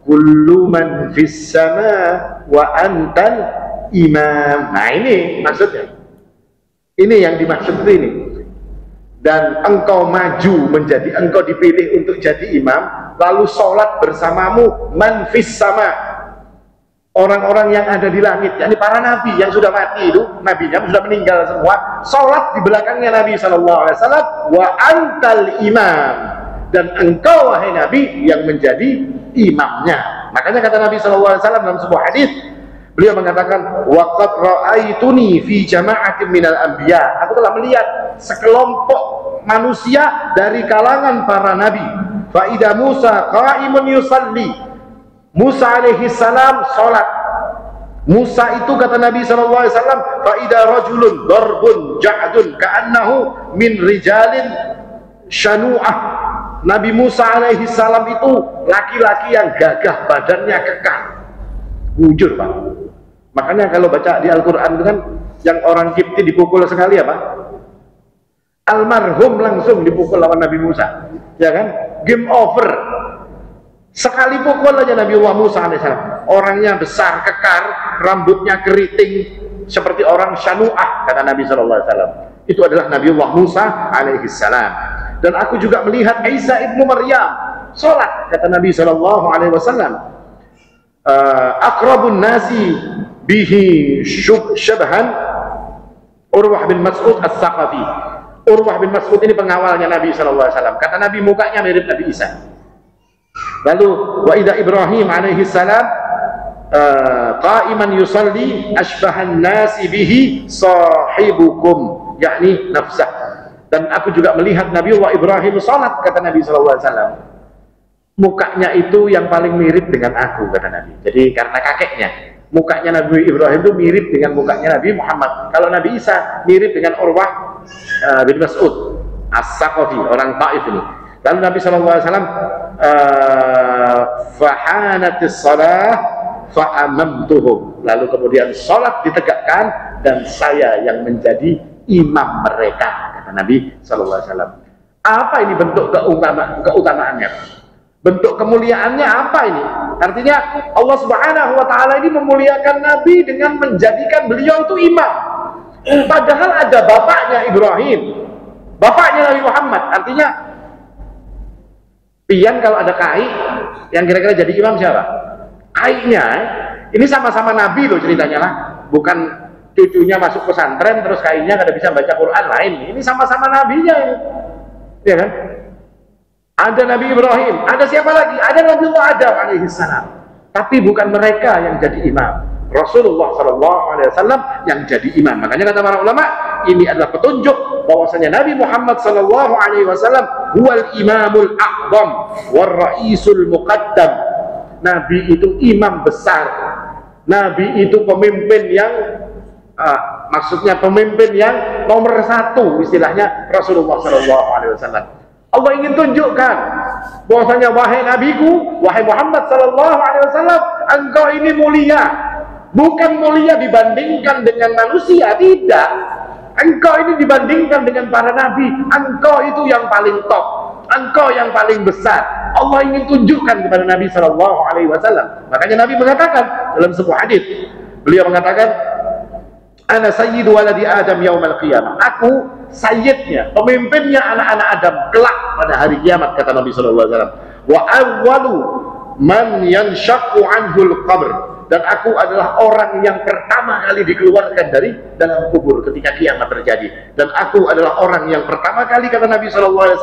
kullu man fis sama wa antal imam. Nah ini maksudnya, ini yang dimaksud itu ini. Dan engkau maju menjadi, engkau dipilih untuk jadi imam, lalu sholat bersamamu man fis sama, orang-orang yang ada di langit, yakni para nabi yang sudah mati itu, nabinya sudah meninggal semua, sholat di belakangnya Nabi SAW, wa antal imam, dan engkau wahai Nabi yang menjadi imamnya. Makanya kata Nabi SAW dalam sebuah hadis, beliau mengatakan, waqad ra'aituni fi jama'atin minal anbiya. Aku telah melihat sekelompok manusia dari kalangan para nabi. Fa idza Musa qa'imun yusalli. Musa alaihi salam salat. Musa itu kata Nabi SAW, fa idza rajulun darbun ja'dun ka'annahu min rijalin syanu'ah. Nabi Musa alaihi salam itu laki-laki yang gagah, badannya kekar, bujur Pak. Makanya kalau baca di Al-Quran itu kan, yang orang Kipti dipukul sekali apa? Almarhum langsung dipukul lawan Nabi Musa, ya kan? Game over. Sekali pukul aja Nabi Allah Musa alaihissalam. Orangnya besar, kekar, rambutnya keriting seperti orang syanu'ah, kata Nabi SAW. Itu adalah Nabi Allah Musa alaihissalam. Dan aku juga melihat Isa ibnu Maryam sholat, kata Nabi SAW. Akrabun nasi bihi syabhan Urwah bin Mas'ud as-Saqafi. Urwah bin Mas'ud ini pengawalnya Nabi SAW. Kata Nabi mukanya mirip Nabi Isa. Lalu wa idza Ibrahim alaihi salam qa'iman yusalli ashbahan nasi bihi sahibukum, yakni nafsah. Dan aku juga melihat Nabi Allah Ibrahim salat, kata Nabi SAW. Mukanya itu yang paling mirip dengan aku, kata Nabi. Jadi karena kakeknya, mukanya Nabi Ibrahim itu mirip dengan mukanya Nabi Muhammad. Kalau Nabi Isa mirip dengan Urwah bin Mas'ud As-Saqafi, orang Taif ini. Lalu Nabi SAW fahanatis salah fa'amamtuhum, lalu kemudian sholat ditegakkan dan saya yang menjadi imam mereka, kata Nabi SAW. Apa ini bentuk keutamaannya? Bentuk kemuliaannya apa ini? Artinya Allah Subhanahu wa Ta'ala ini memuliakan Nabi dengan menjadikan beliau itu imam. Padahal ada bapaknya Ibrahim, bapaknya Nabi Muhammad. Artinya pian kalau ada kai yang kira-kira jadi imam siapa? Kaiknya ini sama-sama Nabi loh ceritanya lah, bukan cucunya masuk pesantren terus kainya kada bisa baca Quran lain. Ini sama-sama nabinya ini, ya kan? Ada Nabi Ibrahim, ada siapa lagi? Ada Nabi Adam alaihissalam. Tapi bukan mereka yang jadi imam. Rasulullah SAW yang jadi imam. Makanya kata para ulama, ini adalah petunjuk bahwasanya Nabi Muhammad SAW huwal imamul a'zam war ra'isul muqaddam. Nabi itu imam besar. Nabi itu pemimpin yang maksudnya pemimpin yang nomor satu, istilahnya Rasulullah SAW. Allah ingin tunjukkan bahwasanya wahai nabiku, wahai Muhammad SAW, engkau ini mulia. Bukan mulia dibandingkan dengan manusia, tidak. Engkau ini dibandingkan dengan para nabi, engkau itu yang paling top, engkau yang paling besar. Allah ingin tunjukkan kepada Nabi SAW. Makanya Nabi mengatakan dalam sebuah hadis, beliau mengatakan, ana sayyidu waladi Adam yaumal qiyamah. Aku sayyidnya, pemimpinnya anak-anak Adam kelak pada hari kiamat, kata Nabi SAW. Wa awwalu man yanshaqqu anhul qabr. Dan aku adalah orang yang pertama kali dikeluarkan dari dalam kubur ketika kiamat terjadi. Dan aku adalah orang yang pertama kali, kata Nabi SAW,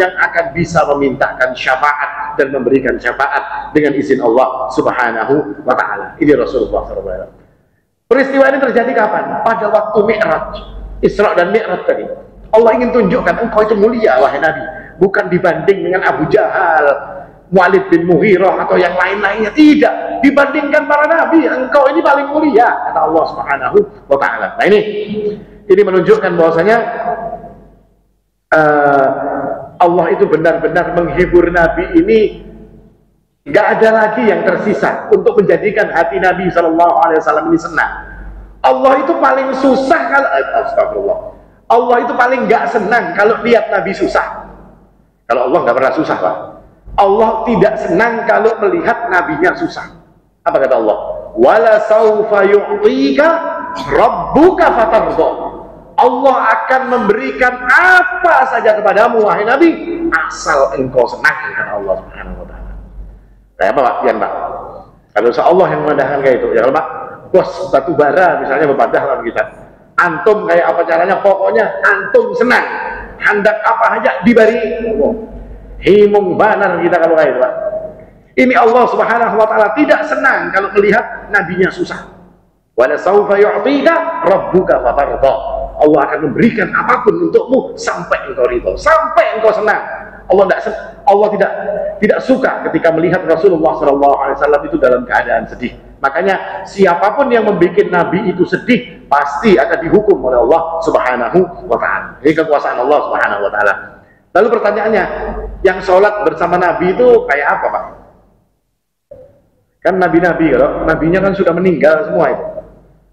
yang akan bisa memintakan syafaat dan memberikan syafaat dengan izin Allah Subhanahu wa Ta'ala. Ini Rasulullah SAW. Peristiwa ini terjadi kapan? Pada waktu Mi'raj, Isra dan Mi'raj tadi. Allah ingin tunjukkan engkau itu mulia wahai Nabi, bukan dibanding dengan Abu Jahal, Walid bin Mughirah atau yang lain-lainnya, tidak. Dibandingkan para nabi, engkau ini paling mulia, kata Allah Subhanahu wa Ta'ala. Nah ini menunjukkan bahwasanya Allah itu benar-benar menghibur Nabi ini. Nggak ada lagi yang tersisa untuk menjadikan hati Nabi SAW ini senang. Allah itu paling susah kalau astagfirullah. Allah itu paling nggak senang kalau lihat Nabi susah. Kalau Allah nggak pernah susah, Pak. Allah tidak senang kalau melihat nabinya susah. Apa kata Allah? Wala saufa yu'tika rabbuka fatardha. Allah akan memberikan apa saja kepadamu wahai Nabi, asal engkau senang, kata Allah Subhanahu wa Ta'ala. Kayak apa Pak? Pian Pak? Kalau Allah yang mengadakan kayak itu, ya kalau Pak, bos batu bara misalnya berpadah lawan kita, antum kayak apa caranya, pokoknya antum senang, hendak apa aja diberi. Himung banar kita kalau kayak itu Pak. Ini Allah Subhanahu wa Ta'ala tidak senang kalau melihat nabinya susah. Wala saufa yu'tika rabbuka fatardha. Allah akan memberikan apapun untukmu sampai engkau ridho, sampai engkau senang. Allah tidak suka ketika melihat Rasulullah SAW itu dalam keadaan sedih. Makanya siapapun yang membuat Nabi itu sedih pasti akan dihukum oleh Allah Subhanahu wa Ta'ala. Ini kekuasaan Allah Subhanahu wa Ta'ala. Lalu pertanyaannya, yang sholat bersama Nabi itu kayak apa Pak? Kan nabi-nabi, kalau nabinya kan sudah meninggal semua itu.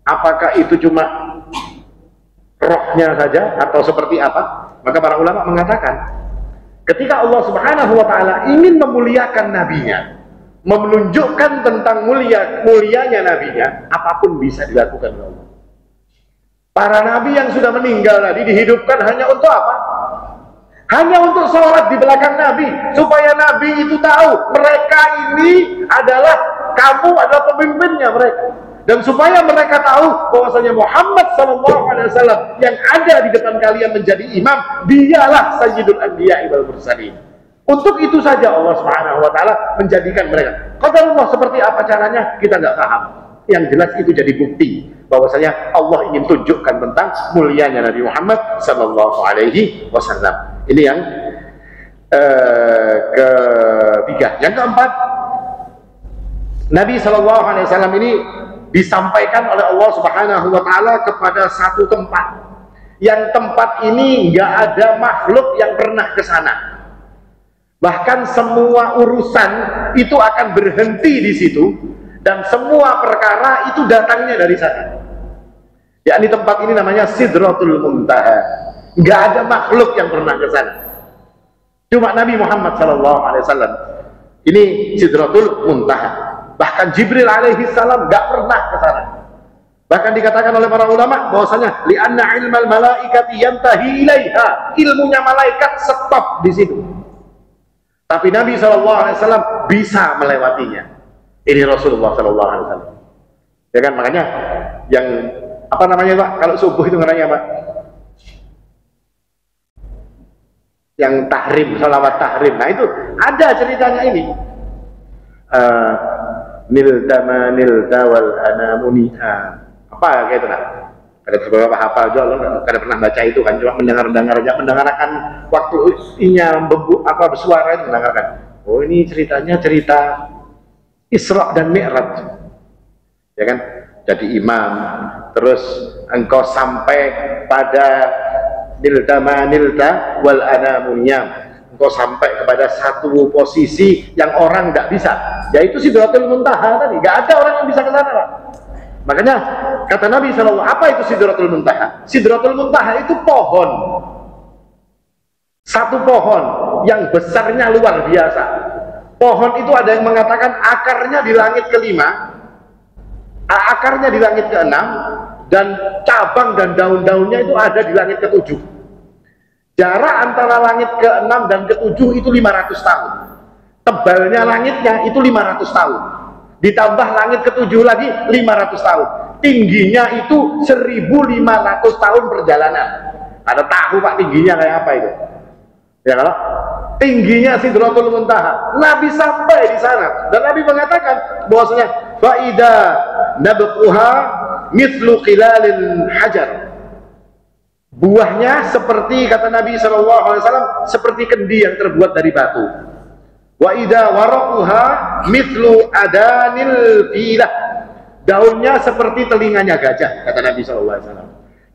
Apakah itu cuma rohnya saja atau seperti apa? Maka para ulama mengatakan, ketika Allah Subhanahu wa Ta'ala ingin memuliakan nabinya, menunjukkan tentang mulianya nabinya, apapun bisa dilakukan oleh Allah. Para nabi yang sudah meninggal tadi dihidupkan hanya untuk apa? Hanya untuk sholat di belakang Nabi, supaya Nabi itu tahu mereka ini adalah, kamu adalah pemimpinnya mereka, dan supaya mereka tahu bahwasanya Muhammad SAW yang ada di depan kalian menjadi imam, dialah Sayyidul Anbiya wal Mursalin. Untuk itu saja Allah Subhanahu wa Ta'ala menjadikan mereka. Qadarullah seperti apa caranya kita nggak paham. Yang jelas itu jadi bukti bahwasanya Allah ingin tunjukkan tentang mulianya Nabi Muhammad SAW. Ini yang ketiga. Yang keempat, Nabi SAW ini disampaikan oleh Allah Subhanahu wa Ta'ala kepada satu tempat yang tempat ini nggak ada makhluk yang pernah ke sana. Bahkan semua urusan itu akan berhenti di situ, dan semua perkara itu datangnya dari sana. Yakni tempat ini namanya Sidratul Muntaha. Nggak ada makhluk yang pernah ke sana. Cuma Nabi Muhammad SAW. Ini Sidratul Muntaha. Bahkan Jibril alaihi salam nggak pernah ke sana. Bahkan dikatakan oleh para ulama bahwasanya li'anna ilmal malaikati yantahi ilaiha. Ilmunya malaikat stop di situ. Tapi Nabi SAW bisa melewatinya. Ini Rasulullah SAW. Ya kan, makanya yang apa namanya Pak? Kalau subuh itu namanya apa? Yang tahrim, salawat tahrim. Nah itu ada ceritanya ini. Nilta wal anamuni. Apa kayak itu nah? Ada beberapa hafal juga, kada pernah baca itu kan, cuma mendengarkan waktu inya bersuara itu mendengarkan. Oh ini ceritanya cerita Isra dan Mi'raj, ya kan? Jadi imam, terus engkau sampai pada nilta wal anamuniyam, engkau sampai kepada satu posisi yang orang tidak bisa, yaitu Sidratul Muntaha tadi. Gak ada orang yang bisa ke sana, Pak. Makanya kata Nabi SAW, apa itu Sidratul Muntaha? Sidratul Muntaha itu pohon, satu pohon yang besarnya luar biasa. Pohon itu ada yang mengatakan akarnya di langit kelima, akarnya di langit keenam, dan cabang dan daun-daunnya itu ada di langit ketujuh. Jarak antara langit keenam dan ketujuh itu 500 tahun. Tebalnya langitnya itu 500 tahun. Ditambah langit ketujuh lagi 500 tahun. Tingginya itu 1500 tahun perjalanan. Ada tahu Pak tingginya kayak apa itu? Ya kalau tingginya Sidratul Muntaha. Nabi sampai di sana dan Nabi mengatakan bahwasanya faida nabquha mithlu qilalil hajar. Buahnya seperti kata Nabi SAW seperti kendi yang terbuat dari batu. Wa idza waraquha mithlu adanil filah. Daunnya seperti telinganya gajah, kata Nabi SAW.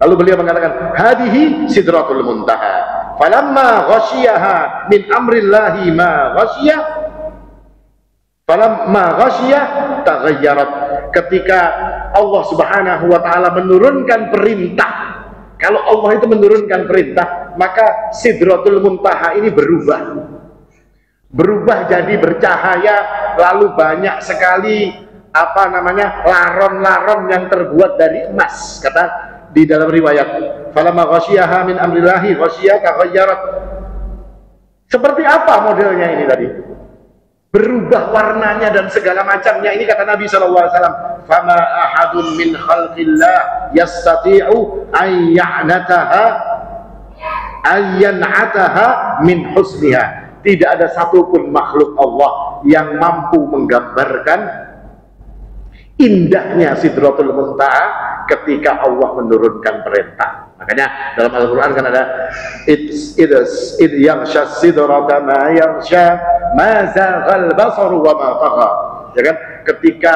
Lalu beliau mengatakan, hadihi Sidratul Muntaha. Falamma ghasyiyaha min amrillahi ma ghasyiyah. Falamma ghasyiyah taghayyarat. Ketika Allah Subhanahu wa taala menurunkan perintah, kalau Allah itu menurunkan perintah, maka Sidratul Muntaha ini berubah jadi bercahaya, lalu banyak sekali laron-laron yang terbuat dari emas. Kata di dalam riwayat, falamma ghasyiyaha min amrillahi ghasyiyah taghayyarat. Seperti apa modelnya ini tadi? Berubah warnanya dan segala macamnya. Ini kata Nabi SAW, fama ahadun min khalqillah yastati'u ayyan'ataha min husniha. Tidak ada satupun makhluk Allah yang mampu menggambarkan indahnya Sidratul Muntaha ketika Allah menurunkan perintah. Makanya dalam Al-Quran kan ada id yaghsha sidrata ma yaghsha ma zaghal basaru wa ma tagha. Ya kan? Ketika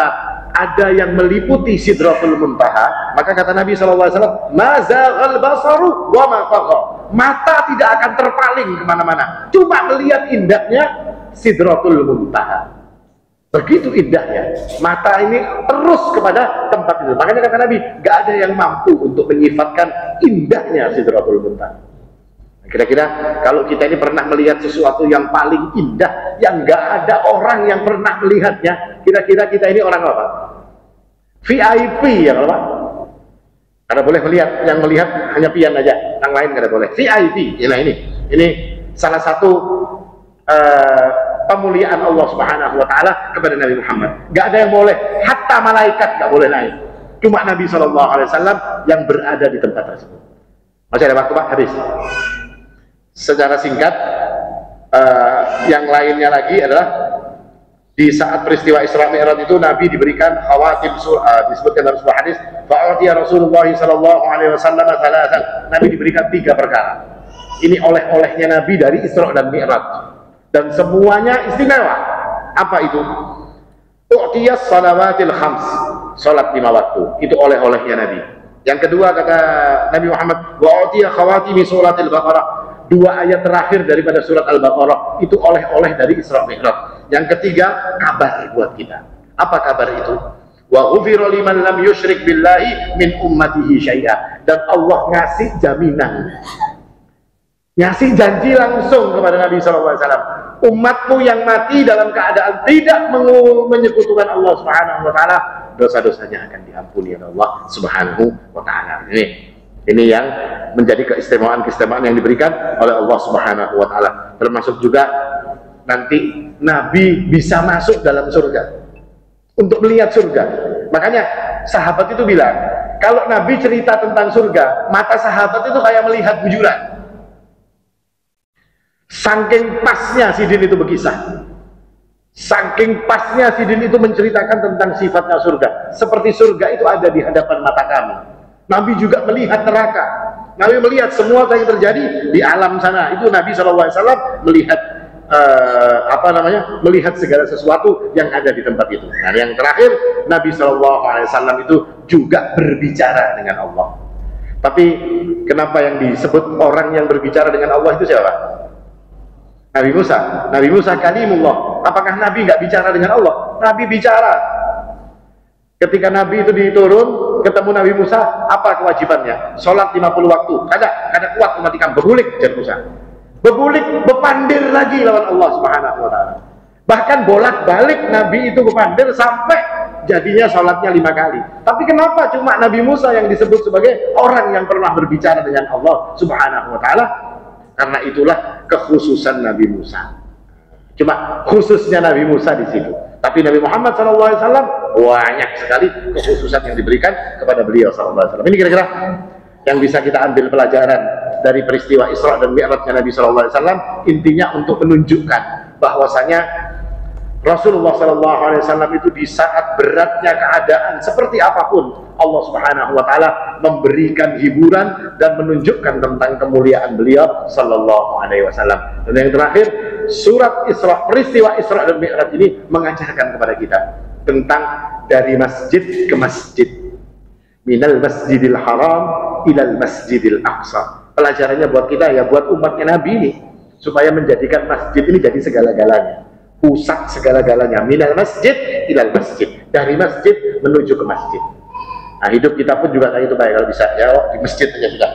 ada yang meliputi Sidratul Muntaha, maka kata Nabi SAW, ma zaghal basaru wa ma tagha. Mata tidak akan terpaling kemana-mana, cuma melihat indahnya Sidratul Muntaha. Begitu indahnya mata ini terus kepada tempat itu. Makanya kata Nabi, gak ada yang mampu untuk menyifatkan indahnya Sidratul Muntaha. Kira-kira kalau kita ini pernah melihat sesuatu yang paling indah, yang gak ada orang yang pernah melihatnya, kira-kira kita ini orang apa? VIP ya kalau Pak? Karena boleh melihat, yang melihat hanya pian aja, yang lain kada boleh. VIP, nah ini salah satu pemuliaan Allah Subhanahu wa taala kepada Nabi Muhammad. Gak ada yang boleh, hatta malaikat gak boleh naik. Cuma Nabi SAW yang berada di tempat tersebut. Masih ada waktu Pak? Habis. Secara singkat, yang lainnya lagi adalah di saat peristiwa Isra Mi'raj itu Nabi diberikan khawatim surah, disebutkan dalam sebuah hadis, fa'atiya Rasulullah SAW thalathan. Nabi diberikan 3 perkara. Ini oleh-olehnya Nabi dari Isra dan Mi'raj, dan semuanya istimewa. Apa itu? U'tiyas salawatil khams, salat 5 waktu. Itu oleh-olehnya Nabi. Yang kedua kata Nabi Muhammad, wa utiya khawatimi suratil Baqarah. 2 ayat terakhir daripada surat Al-Baqarah itu oleh-oleh dari Isra Mi'raj. Yang ketiga, kabar buat kita. Apa kabar itu? Wa ghufira liman lam yusyrik billahi min ummatihi syai'a. Dan Allah ngasih jaminan, ngasih janji langsung kepada Nabi SAW. Umatmu yang mati dalam keadaan tidak menyekutukan Allah Subhanahu wa Ta'ala, dosa-dosanya akan diampuni oleh Allah Subhanahu wa Ta'ala. Ini yang menjadi keistimewaan-keistimewaan yang diberikan oleh Allah Subhanahu wa Ta'ala. Termasuk juga nanti Nabi bisa masuk dalam surga untuk melihat surga. Makanya sahabat itu bilang, kalau Nabi cerita tentang surga, mata sahabat itu kayak melihat bujuran. Saking pasnya Sidin itu berkisah, saking pasnya Sidin itu menceritakan tentang sifatnya surga, seperti surga itu ada di hadapan mata kami. Nabi juga melihat neraka, Nabi melihat semua yang terjadi di alam sana. Itu Nabi SAW melihat melihat segala sesuatu yang ada di tempat itu. Nah, yang terakhir, Nabi SAW itu juga berbicara dengan Allah. Tapi kenapa yang disebut orang yang berbicara dengan Allah itu siapa? Nabi Musa. Nabi Musa kalimullah. Apakah Nabi nggak bicara dengan Allah? Nabi bicara. Ketika Nabi itu diturun, ketemu Nabi Musa, apa kewajibannya? Sholat 50 waktu. Kada kuat mematikan, bergulik jar Musa. Bergulik, berpandir lagi lawan Allah Subhanahu wa Ta'ala. Bahkan bolak-balik Nabi itu berpandir sampai jadinya sholatnya 5 kali. Tapi kenapa cuma Nabi Musa yang disebut sebagai orang yang pernah berbicara dengan Allah Subhanahu wa Ta'ala? Karena itulah kekhususan Nabi Musa. Cuma khususnya Nabi Musa di situ. Tapi Nabi Muhammad SAW banyak sekali kekhususan yang diberikan kepada beliau SAW. Ini kira-kira yang bisa kita ambil pelajaran dari peristiwa Isra dan Mi'rajnya Nabi SAW. Intinya untuk menunjukkan bahwasanya Rasulullah SAW itu di saat beratnya keadaan seperti apapun, Allah Subhanahu wa Ta'ala memberikan hiburan dan menunjukkan tentang kemuliaan beliau Sallallahu Alaihi Wasallam. Dan yang terakhir, surat Isra, peristiwa Isra dan Mi'raj ini mengajarkan kepada kita tentang dari masjid ke masjid, minal masjidil haram ilal masjidil aqsa. Pelajarannya buat kita, ya buat umatnya Nabi ini, supaya menjadikan masjid ini jadi segala-galanya, pusat segala-galanya, minal masjid ilal masjid, dari masjid menuju ke masjid. Nah, hidup kita pun juga kayak itu, baik kalau bisa ya di masjid aja sudah.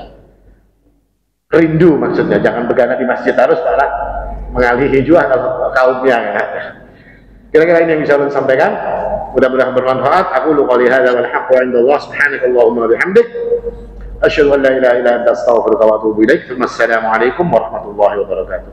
Rindu maksudnya, jangan begana di masjid terus, malah mengalihi juga kalau kaumnya ya. Kira-kira ini yang bisa saya sampaikan, mudah-mudahan bermanfaat. Aku lu qouli hadza wal haqqu 'indallah, subhanakallahumma wa bihamdik, asyhadu an la ilaha illa anta, astaghfiruka wa atubu ilaik. Wassalamu alaikum warahmatullahi wabarakatuh.